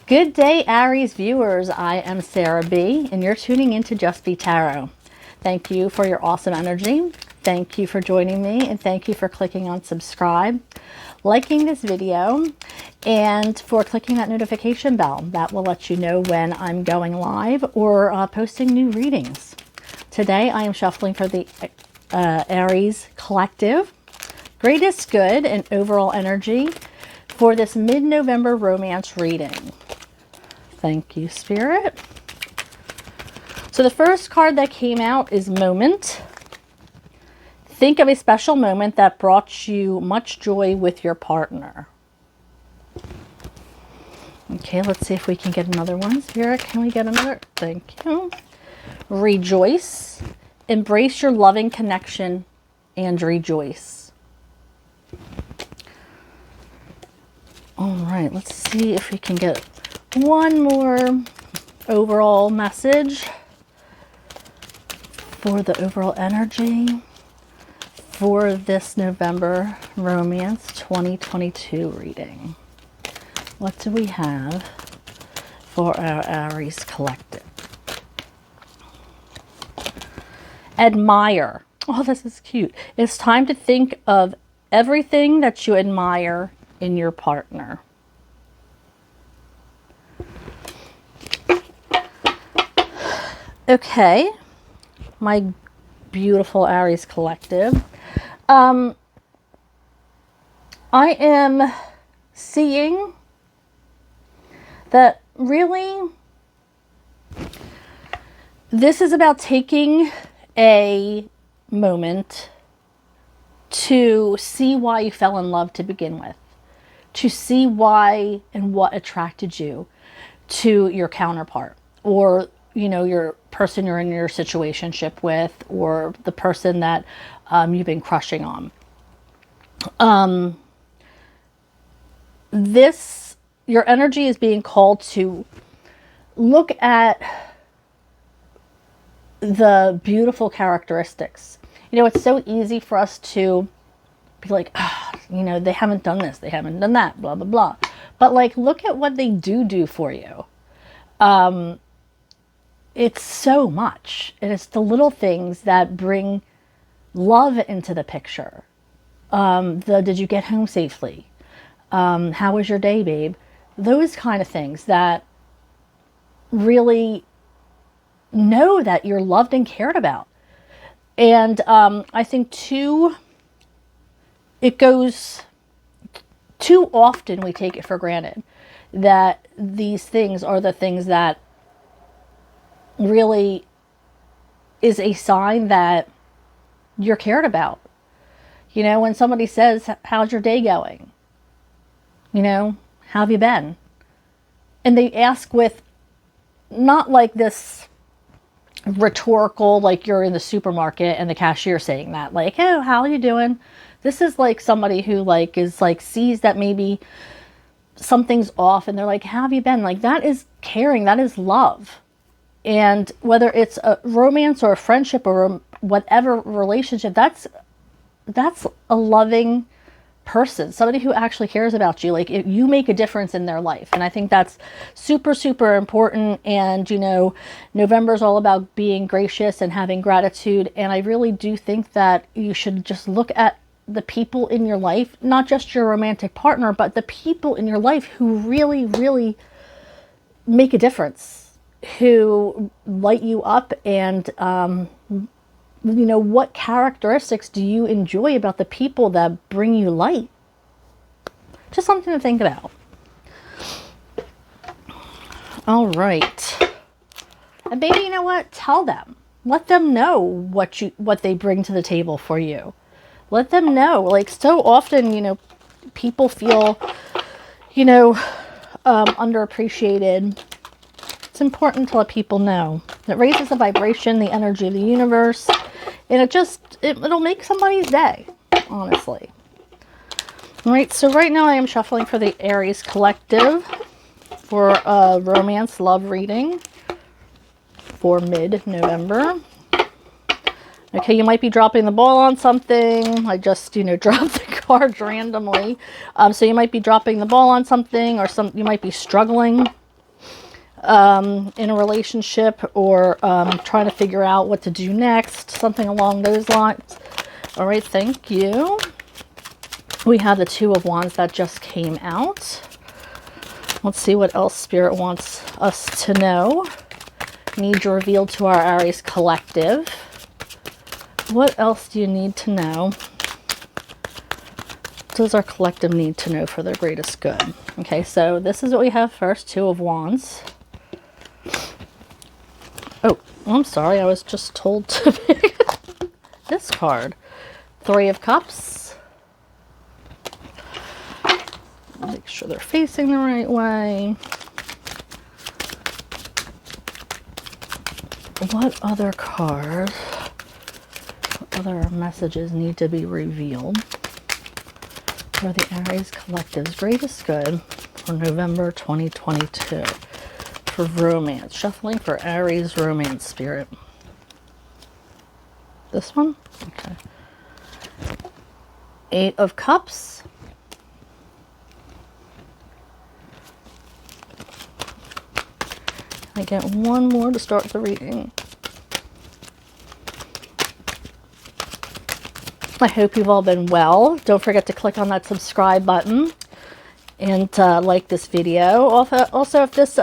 Good day, Aries viewers. I am Sarah B, and you're tuning into Just B.E.E Tarot. Thank you for your awesome energy. Thank you for joining me, and thank you for clicking on subscribe, liking this video, and for clicking that notification bell. That will let you know when I'm going live or posting new readings. Today, I am shuffling for the Aries Collective. Greatest good and overall energy for this mid-November romance reading. Thank you, Spirit. So the first card that came out is Moment. Think of a special moment that brought you much joy with your partner. Okay, let's see if we can get another one. Spirit, can we get another? Thank you. Rejoice. Embrace your loving connection and rejoice. All right, let's see if we can get one more overall message for the overall energy for this November Romance 2022 reading. What do we have for our Aries Collective? Admire. Oh, this is cute. It's time to think of everything that you admire in your partner. Okay, my beautiful Aries Collective. I am seeing that really this is about taking a moment to see why you fell in love to begin with, to see why and what attracted you to your counterpart, or your person you're in your situationship with, or the person that you've been crushing on. Your energy is being called to look at the beautiful characteristics. It's so easy for us to be like, they haven't done this, they haven't done that, blah, blah, blah. But look at what they do for you. It's so much. And it's the little things that bring love into the picture. Did you get home safely? How was your day, babe? Those kind of things that really know that you're loved and cared about. And I think too often we take it for granted that these things are the things that really is a sign that you're cared about. When somebody says, how's your day going? How have you been? And they ask with not like this rhetorical, like you're in the supermarket and the cashier saying that, like, oh, how are you doing? This is like somebody who sees that maybe something's off and they're like, how have you been? Like, that is caring, that is love. And whether it's a romance or a friendship or whatever relationship, that's a loving person, somebody who actually cares about you. Like, if you make a difference in their life. And I think that's super, super important. And, November is all about being gracious and having gratitude. And I really do think that you should just look at the people in your life, not just your romantic partner, but the people in your life who really, really make a difference, who light you up. And what characteristics do you enjoy about the people that bring you light? Just something to think about. All right. And maybe, you know what? Tell them. Let them know what they bring to the table for you. Let them know. So often, people feel, underappreciated. It's important to let people know. It raises the vibration, the energy of the universe, and it'll make somebody's day, honestly. All right, so right now I am shuffling for the Aries Collective for a romance love reading for mid-November. Okay, you might be dropping the ball on something. I just, dropped the cards randomly. So you might be dropping the ball on something, or you might be struggling in a relationship, or trying to figure out what to do next, something along those lines. All right, thank you. We have the Two of Wands that just came out. Let's see what else Spirit wants us to know. Need revealed to our Aries collective. What else do you need to know? What does our collective need to know for their greatest good? Okay, so this is what we have first. Two of Wands. Oh, I'm sorry. I was just told to pick this card. Three of Cups. Make sure they're facing the right way. What other cards, what other messages need to be revealed for the Aries collective's greatest good for November 2022 for romance? Shuffling for Aries romance, Spirit. This one? Okay. Eight of Cups. I get one more to start the reading. I hope you've all been well. Don't forget to click on that subscribe button and like this video. Also, if this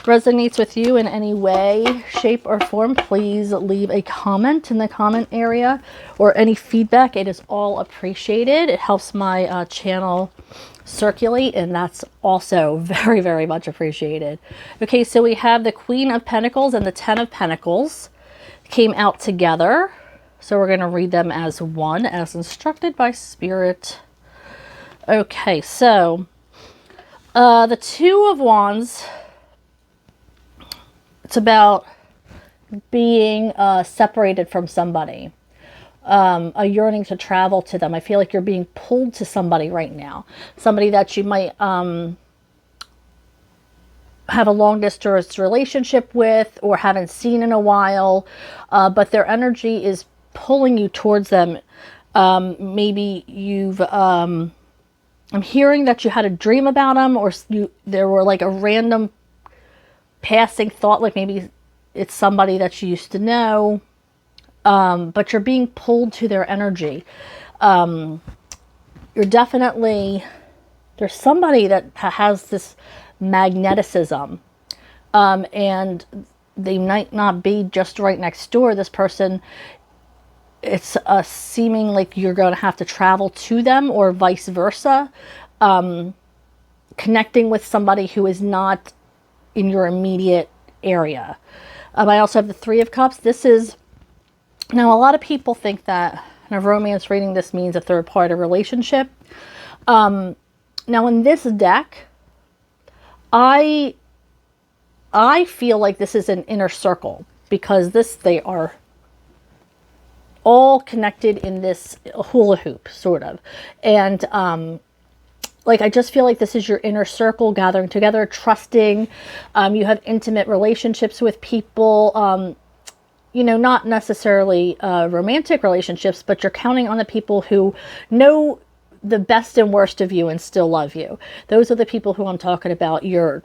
resonates with you in any way, shape, or form, please leave a comment in the comment area, or any feedback. It is all appreciated. It helps my channel circulate, and that's also very, very much appreciated. Okay, so we have the Queen of Pentacles and the Ten of Pentacles came out together. So we're going to read them as one, as instructed by Spirit. Okay, so the Two of Wands, it's about being separated from somebody, a yearning to travel to them. I feel like you're being pulled to somebody right now, somebody that you might have a long distance relationship with or haven't seen in a while, but their energy is pulling you towards them. Maybe you've I'm hearing that you had a dream about them, or there were like a random passing thought, like maybe it's somebody that you used to know, but you're being pulled to their energy. You're definitely, there's somebody that has this magneticism, and they might not be just right next door. This person, it's seeming like you're going to have to travel to them, or vice versa, connecting with somebody who is not in your immediate area. I also have the Three of Cups. This is, now a lot of people think that in a romance reading this means a third party relationship. Now in this deck, I feel like this is an inner circle, because they are all connected in this hula hoop, sort of. And like, I just feel like this is your inner circle gathering together, trusting. You have intimate relationships with people, you know, not necessarily romantic relationships, but you're counting on the people who know the best and worst of you and still love you. Those are the people who I'm talking about, your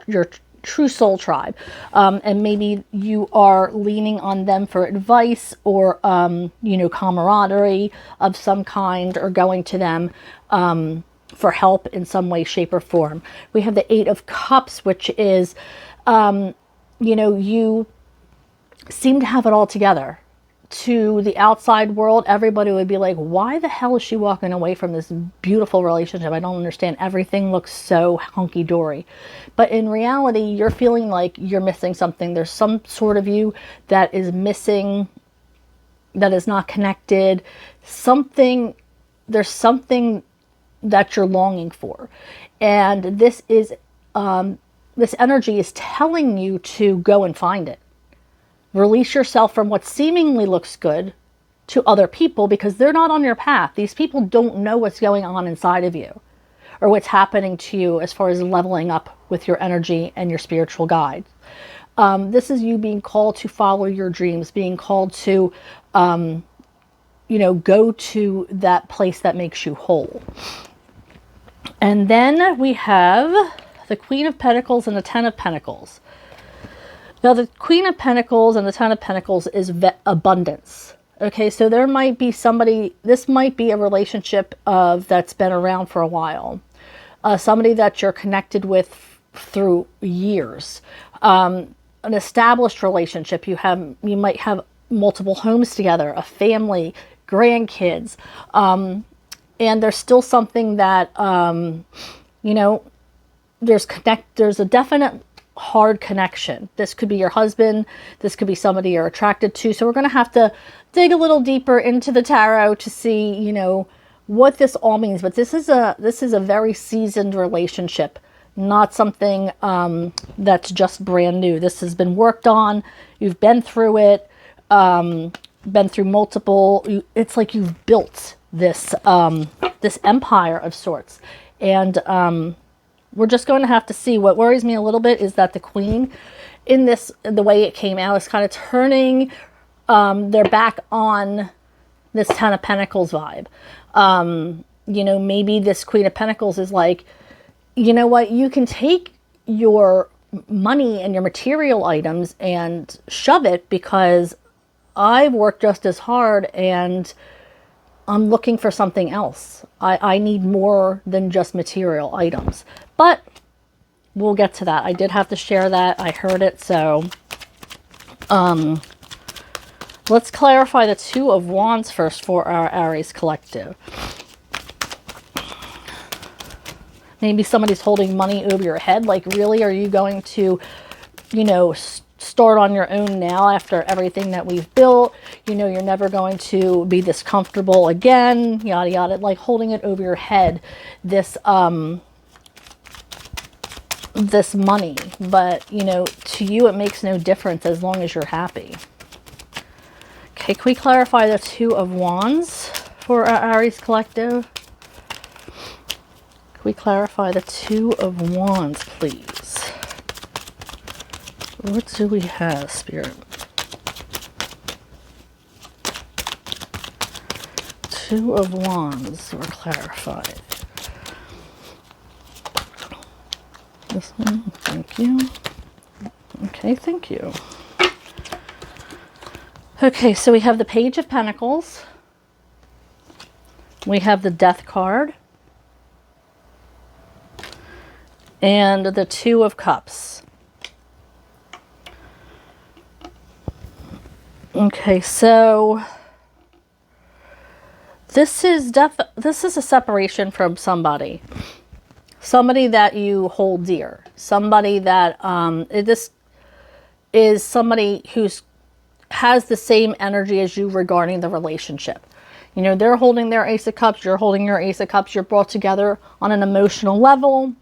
true soul tribe. And maybe you are leaning on them for advice, or, you know, camaraderie of some kind, or going to them for help in some way, shape, or form. We have the Eight of Cups, which is, you know, you seem to have it all together. To the outside world, everybody would be like, why the hell is she walking away from this beautiful relationship? I don't understand. Everything looks so hunky-dory. But in reality, you're feeling like you're missing something. There's some sort of you that is missing, that is not connected. There's something that you're longing for. And this is, this energy is telling you to go and find it. Release yourself from what seemingly looks good to other people, because they're not on your path. These people don't know what's going on inside of you, or what's happening to you as far as leveling up with your energy and your spiritual guides. This is you being called to follow your dreams, being called to, you know, go to that place that makes you whole. And then we have the Queen of Pentacles and the Ten of Pentacles. Now, the Queen of Pentacles and the Ten of Pentacles is abundance. Okay, so there might be somebody, this might be a relationship that's been around for a while. Somebody that you're connected with through years. An established relationship. You might have multiple homes together, a family, grandkids. And there's still something that, you know, there's a definite hard connection. This could be your husband. This could be somebody you're attracted to. So we're going to have to dig a little deeper into the tarot to see, you know, what this all means. But this is a very seasoned relationship, not something that's just brand new. This has been worked on. You've been through it, been through multiple. It's like you've built this this empire of sorts, and we're just going to have to see. What worries me a little bit is that the Queen, in this, the way it came out, is kind of turning their back on this Ten of Pentacles vibe. You know, maybe this Queen of Pentacles is like, you know what, you can take your money and your material items and shove it, because I've worked just as hard and I'm looking for something else. I need more than just material items. But we'll get to that. I did have to share that. I heard it. So let's clarify the Two of Wands first for our Aries collective. Maybe somebody's holding money over your head. Like, really, are you going to, you know, start on your own now after everything that we've built? You know, you're never going to be this comfortable again, yada, yada. Like, holding it over your head, this this money. But, you know, to you, it makes no difference as long as you're happy. Okay, can we clarify the Two of Wands for our Aries collective? Can we clarify the Two of Wands, please? What do we have, Spirit? Two of Wands were clarified. This one, thank you. Okay, thank you. Okay, so we have the Page of Pentacles. We have the Death card. And the Two of Cups. Okay, so this is a separation from somebody. Somebody that you hold dear. Somebody that this is somebody who's has the same energy as you regarding the relationship. You know, they're holding their Ace of Cups, you're holding your Ace of Cups, you're brought together on an emotional level.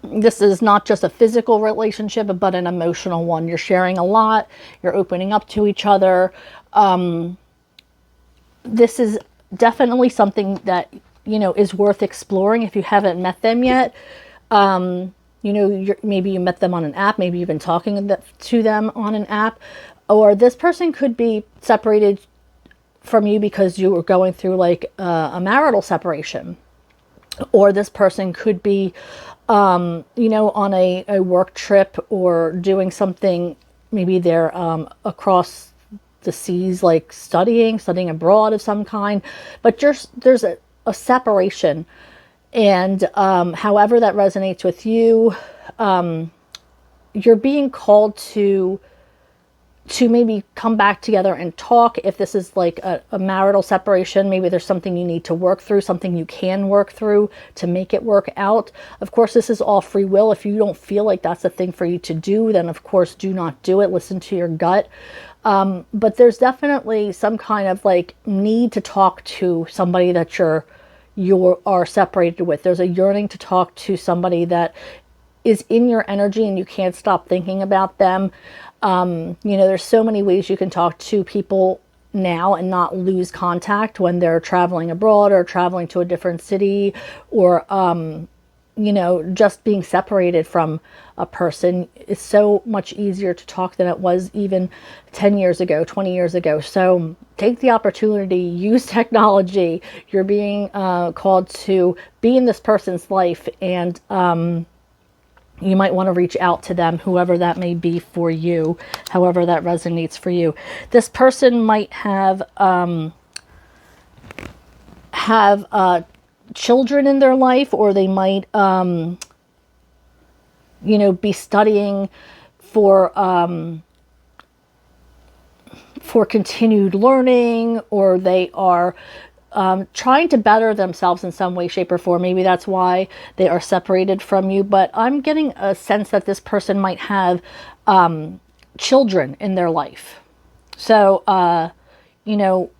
This is not just a physical relationship, but an emotional one. You're sharing a lot, you're opening up to each other. This is definitely something that, you know, is worth exploring if you haven't met them yet. You know, maybe you met them on an app, maybe you've been talking to them on an app, or this person could be separated from you because you were going through like a marital separation, or this person could be, you know, on a work trip or doing something. Maybe they're across the seas, like studying abroad of some kind, but there's a separation. And however that resonates with you, you're being called to maybe come back together and talk. If this is like a marital separation, maybe there's something you need to work through, something you can work through to make it work out. Of course, this is all free will. If you don't feel like that's the thing for you to do, then of course do not do it. Listen to your gut. But there's definitely some kind of like need to talk to somebody that you are separated with. There's a yearning to talk to somebody that is in your energy and you can't stop thinking about them. You know, there's so many ways you can talk to people now and not lose contact when they're traveling abroad or traveling to a different city, or you know, just being separated from a person is so much easier to talk than it was even 10 years ago, 20 years ago. So take the opportunity, use technology. You're being called to be in this person's life, and you might want to reach out to them, whoever that may be for you, however that resonates for you. This person might have children in their life, or they might, you know, be studying for continued learning, or they are trying to better themselves in some way, shape, or form. Maybe that's why they are separated from you. But I'm getting a sense that this person might have children in their life. So, you know,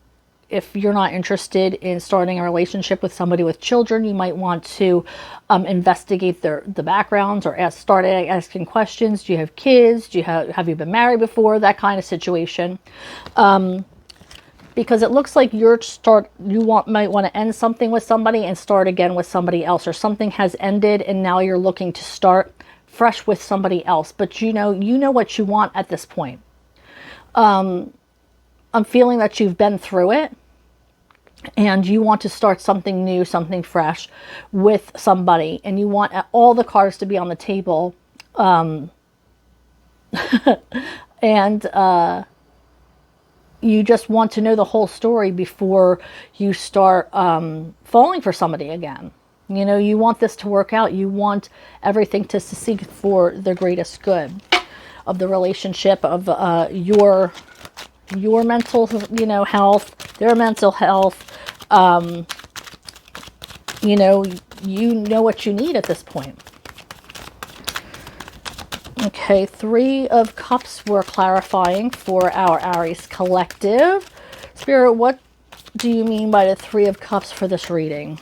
if you're not interested in starting a relationship with somebody with children, you might want to investigate the backgrounds, or start asking questions. Do you have kids? Do you have you been married before? That kind of situation. Because it looks like you might want to end something with somebody and start again with somebody else, or something has ended and now you're looking to start fresh with somebody else. But you know what you want at this point. I'm feeling that you've been through it and you want to start something new, something fresh with somebody, and you want all the cards to be on the table. And you just want to know the whole story before you start falling for somebody again. You know, you want this to work out. You want everything to succeed for the greatest good of the relationship, of your mental, you know, health, their mental health. You know what you need at this point. Okay, 3 of Cups we're clarifying for our Aries collective. Spirit, what do you mean by the 3 of Cups for this reading?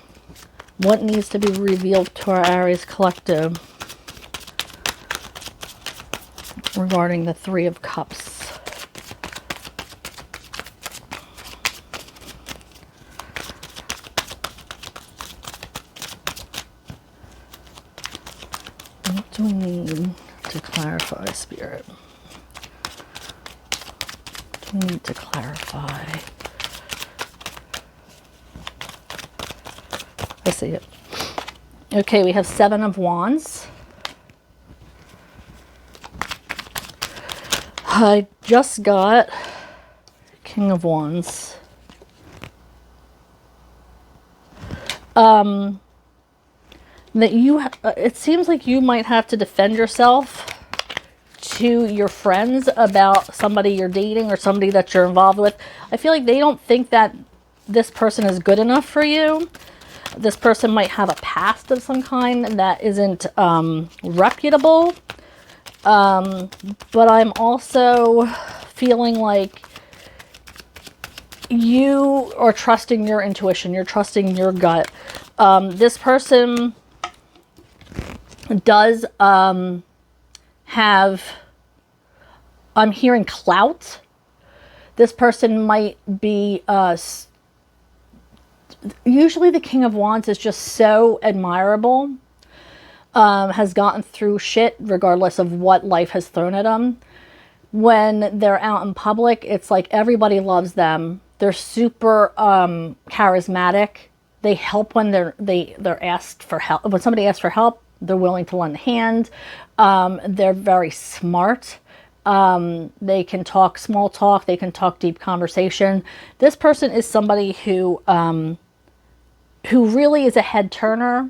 What needs to be revealed to our Aries collective regarding the 3 of Cups? What do we need to clarify, Spirit? What do we need to clarify? I see it. Okay, we have 7 of Wands. I just got King of Wands. That it seems like you might have to defend yourself to your friends about somebody you're dating or somebody that you're involved with. I feel like they don't think that this person is good enough for you. This person might have a past of some kind that isn't reputable. But I'm also feeling like you are trusting your intuition. You're trusting your gut. This person does have, I'm hearing clout. This person might be, usually the King of Wands is just so admirable, has gotten through shit regardless of what life has thrown at them. When they're out in public, it's like everybody loves them. They're super charismatic. They help when they're asked for help. When somebody asks for help, they're willing to lend a hand. They're very smart. They can talk small talk. They can talk deep conversation. This person is somebody who really is a head turner.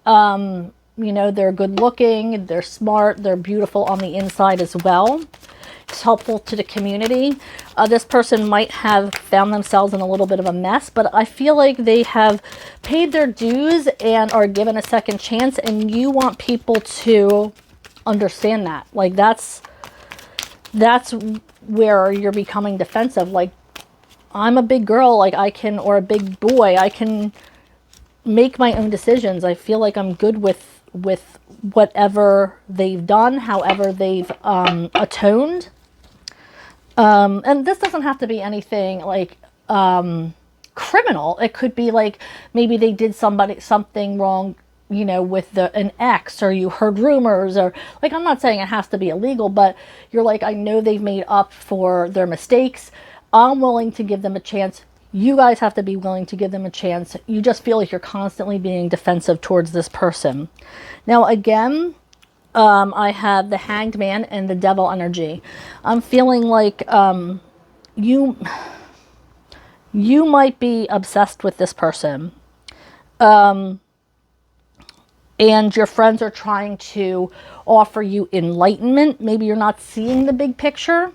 You know, they're good looking, they're smart, they're beautiful on the inside as well. It's helpful to the community. This person might have found themselves in a little bit of a mess, but I feel like they have paid their dues and are given a second chance, and you want people to understand that. Like that's where you're becoming defensive. Like, I'm a big girl, like I can, or a big boy, I can make my own decisions. I feel like I'm good with whatever they've done, however they've atoned. And this doesn't have to be anything like criminal. It could be like maybe they did something wrong you know, with an ex, or you heard rumors, or like, I'm not saying it has to be illegal, but you're like, I know they've made up for their mistakes. I'm willing to give them a chance. You guys have to be willing to give them a chance. You just feel like you're constantly being defensive towards this person. Now, again, I have the Hanged Man and the Devil energy. I'm feeling like you might be obsessed with this person. And your friends are trying to offer you enlightenment. Maybe you're not seeing the big picture.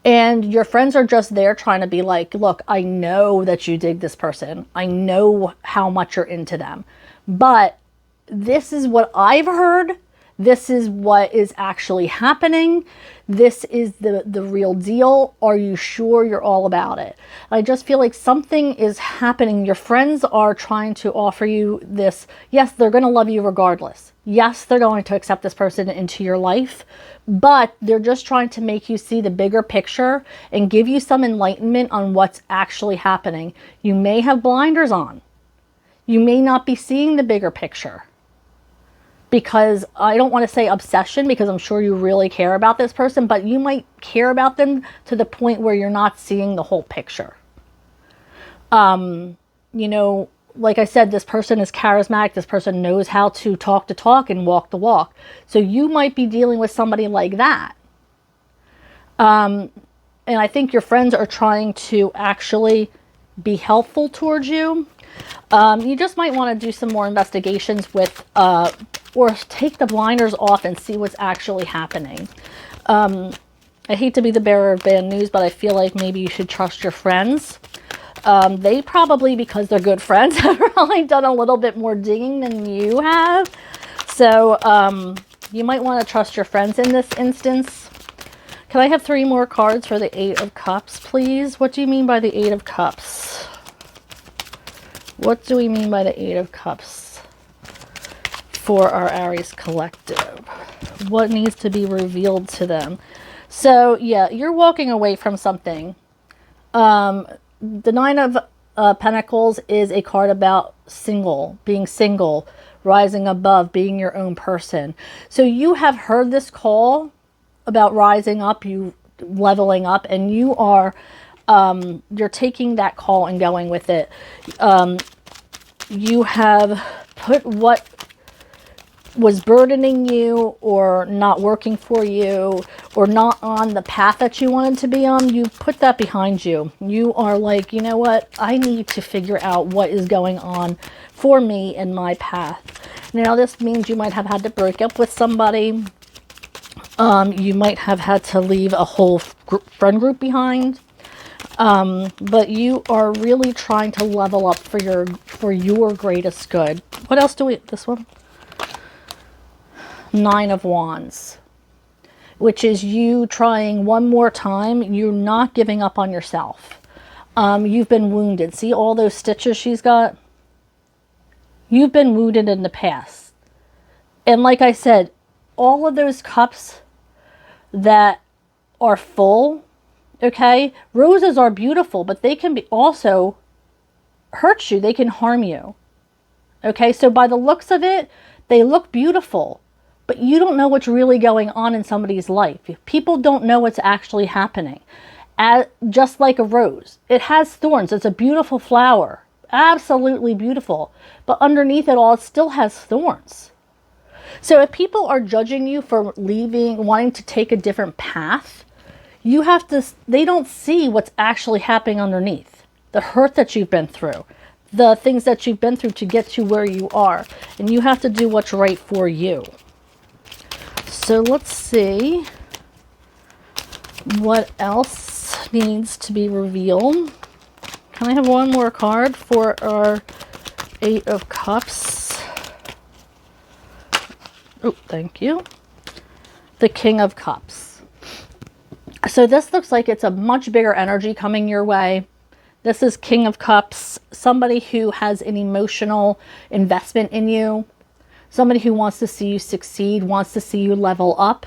And your friends are just there trying to be like, look, I know that you dig this person. I know how much you're into them. But this is what I've heard. This is what is actually happening. This is the real deal. Are you sure you're all about it? I just feel like something is happening. Your friends are trying to offer you this. Yes, they're going to love you regardless. Yes, they're going to accept this person into your life, but they're just trying to make you see the bigger picture and give you some enlightenment on what's actually happening. You may have blinders on. You may not be seeing the bigger picture. Because I don't want to say obsession, because I'm sure you really care about this person, but you might care about them to the point where you're not seeing the whole picture. You know, like I said, this person is charismatic. This person knows how to talk and walk the walk. So you might be dealing with somebody like that. And I think your friends are trying to actually be helpful towards you. You just might want to do some more investigations with, or take the blinders off and see what's actually happening. I hate to be the bearer of bad news, but I feel like maybe you should trust your friends. They probably, because they're good friends, have probably done a little bit more digging than you have. So you might want to trust your friends in this instance. Can I have 3 more cards for the 8 of Cups, please? What do you mean by the 8 of Cups? What do we mean by the 8 of Cups for our Aries collective? What needs to be revealed to them? So, yeah, you're walking away from something. The 9 of Pentacles is a card about being single, rising above, being your own person. So you have heard this call about rising up, you leveling up, and you are you're taking that call and going with it. You have put what was burdening you or not working for you or not on the path that you wanted to be on. You put that behind you. You are like, you know what? I need to figure out what is going on for me in my path. Now, this means you might have had to break up with somebody. You might have had to leave a whole friend group behind. But you are really trying to level up for your greatest good. What else do we, this one? 9 of Wands, which is you trying one more time. You're not giving up on yourself. You've been wounded. See all those stitches she's got? You've been wounded in the past. And like I said, all of those cups that are full, okay, roses are beautiful, but they can be also hurt you. They can harm you. Okay, so by the looks of it, they look beautiful, but you don't know what's really going on in somebody's life. People don't know what's actually happening. Just like a rose, it has thorns. It's a beautiful flower, absolutely beautiful, but underneath it all, it still has thorns. So if people are judging you for wanting to take a different path, you have to, they don't see what's actually happening underneath. The hurt that you've been through, the things that you've been through to get to where you are. And you have to do what's right for you. So let's see what else needs to be revealed. Can I have one more card for our 8 of Cups? Oh, thank you. The King of Cups. So this looks like it's a much bigger energy coming your way. This is King of Cups, somebody who has an emotional investment in you, somebody who wants to see you succeed, wants to see you level up.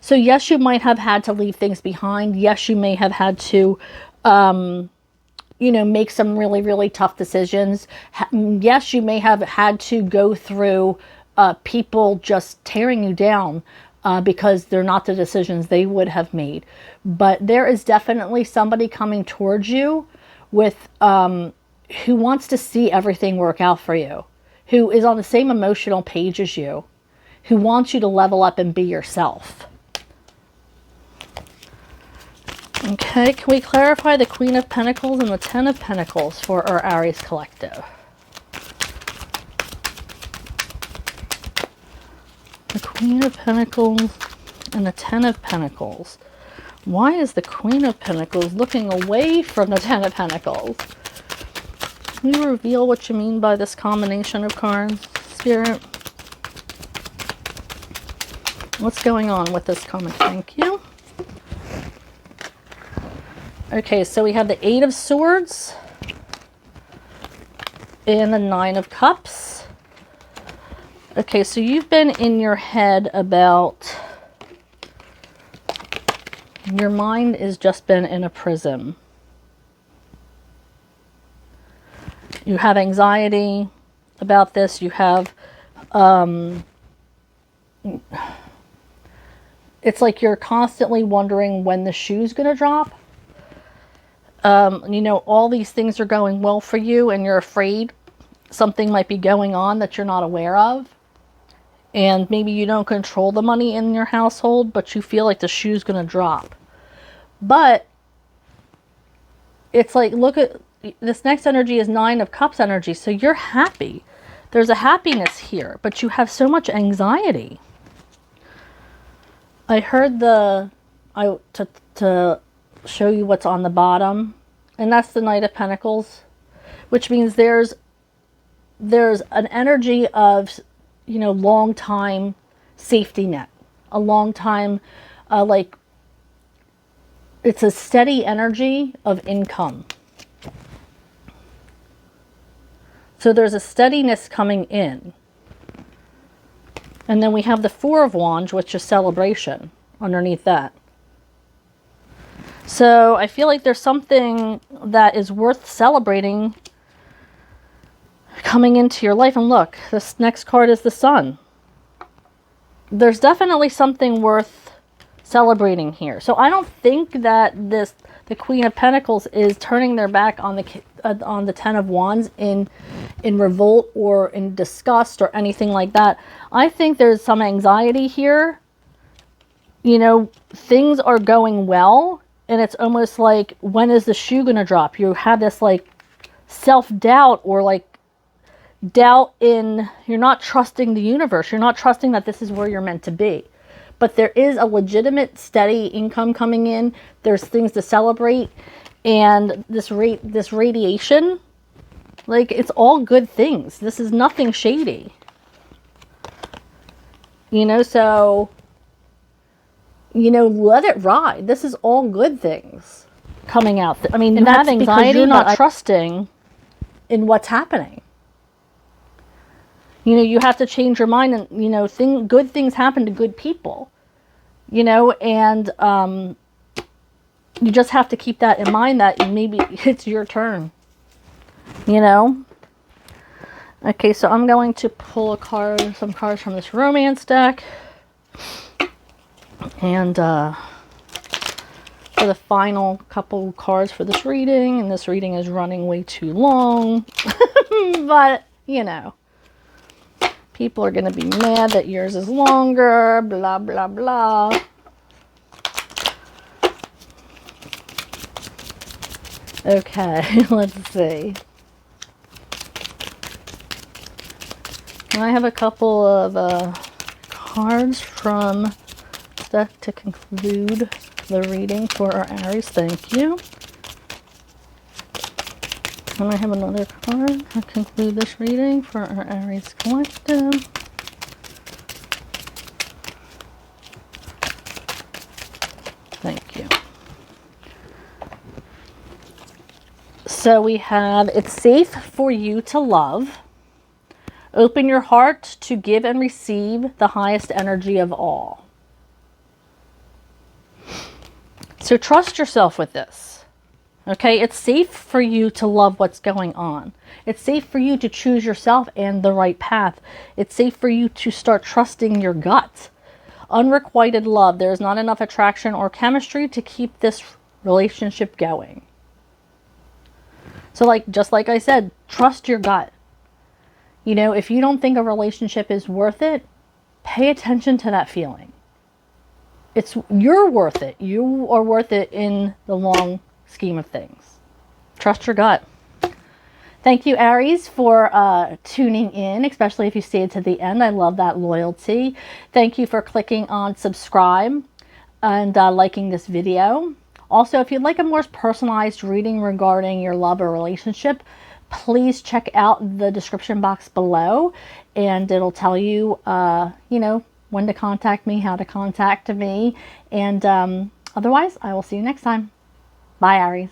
So yes, you might have had to leave things behind. Yes, you may have had to you know, make some really, really tough decisions. Yes, you may have had to go through people just tearing you down because they're not the decisions they would have made. But there is definitely somebody coming towards you with who wants to see everything work out for you, who is on the same emotional page as you, who wants you to level up and be yourself. Okay, can we clarify the Queen of Pentacles and the Ten of Pentacles for our Aries collective? The Queen of Pentacles and the Ten of Pentacles. Why is the Queen of Pentacles looking away from the Ten of Pentacles? Can you reveal what you mean by this combination of cards, Spirit? What's going on with this comment? Thank you. Okay, so we have the Eight of Swords and the Nine of Cups. Okay, so you've been in your head about, your mind has just been in a prison. You have anxiety about this. You have, it's like you're constantly wondering when the shoe's going to drop. You know, all these things are going well for you and you're afraid something might be going on that you're not aware of. And maybe you don't control the money in your household, but you feel like the shoe's going to drop. But it's like, look at this next energy is Nine of Cups energy. So you're happy. There's a happiness here, but you have so much anxiety. I heard to show you what's on the bottom, and that's the Knight of Pentacles, which means there's an energy of, you know, long time safety net, a long time, like it's a steady energy of income. So there's a steadiness coming in. And then we have the Four of Wands, which is celebration underneath that. So I feel like there's something that is worth celebrating coming into your life. And look, this next card is the Sun. There's definitely something worth celebrating here. So I don't think that the Queen of Pentacles is turning their back on the Ten of Wands in revolt or in disgust or anything like that. I think there's some anxiety here. You know, things are going well, and it's almost like, when is the shoe going to drop? You have this like self-doubt, or like doubt in, you're not trusting the universe. You're not trusting that this is where you're meant to be. But there is a legitimate steady income coming in. There's things to celebrate. And this radiation, like, it's all good things. This is nothing shady. You know, so, you know, let it ride. This is all good things coming out. I mean, you have anxiety, you're not trusting in what's happening. You know, you have to change your mind, and, you know, good things happen to good people, you know, and you just have to keep that in mind, that maybe it's your turn, you know. Okay, so I'm going to pull some cards from this romance deck. And for the final couple cards for this reading, and this reading is running way too long, but, you know, people are going to be mad that yours is longer, blah, blah, blah. Okay, let's see. I have a couple of cards from this deck to conclude the reading for our Aries. Thank you. And I have another card to conclude this reading for our Aries collective. Thank you. So we have, it's safe for you to love. Open your heart to give and receive the highest energy of all. So trust yourself with this. Okay, it's safe for you to love what's going on. It's safe for you to choose yourself and the right path. It's safe for you to start trusting your gut. Unrequited love. There is not enough attraction or chemistry to keep this relationship going. So just like I said, trust your gut. You know, if you don't think a relationship is worth it, pay attention to that feeling. You're worth it. You are worth it in the long scheme of things. Trust your gut. Thank you, Aries, for tuning in, especially if you stayed to the end. I love that loyalty. Thank you for clicking on subscribe and liking this video. Also, if you'd like a more personalized reading regarding your love or relationship, please check out the description box below, and it'll tell you, you know, when to contact me, how to contact me, and otherwise, I will see you next time. Bye, Aries.